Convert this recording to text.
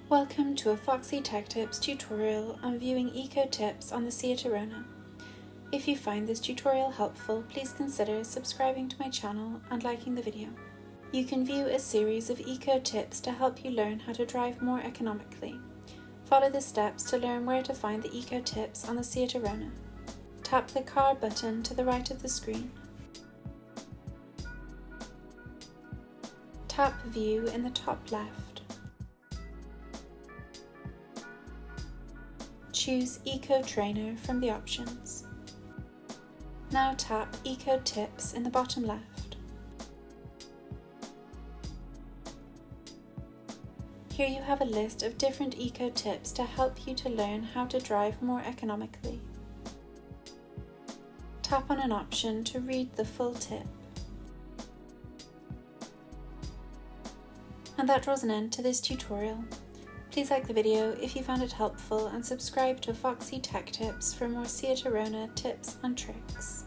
Welcome to a Foxy Tech Tips tutorial on viewing eco tips on the Seat Arona. If you find this tutorial helpful, please consider subscribing to my channel and liking the video. You can view a series of eco tips to help you learn how to drive more economically. Follow the steps to learn where to find the eco tips on the Seat Arona. Tap the car button to the right of the screen. Tap View in the top left. Choose ecotrainer from the options. Now tap Eco Tips in the bottom left. Here you have a list of different eco tips to help you to learn how to drive more economically. Tap on an option to read the full tip. And that draws an end to this tutorial. Please like the video if you found it helpful and subscribe to Foxy Tech Tips for more Seat Arona tips and tricks.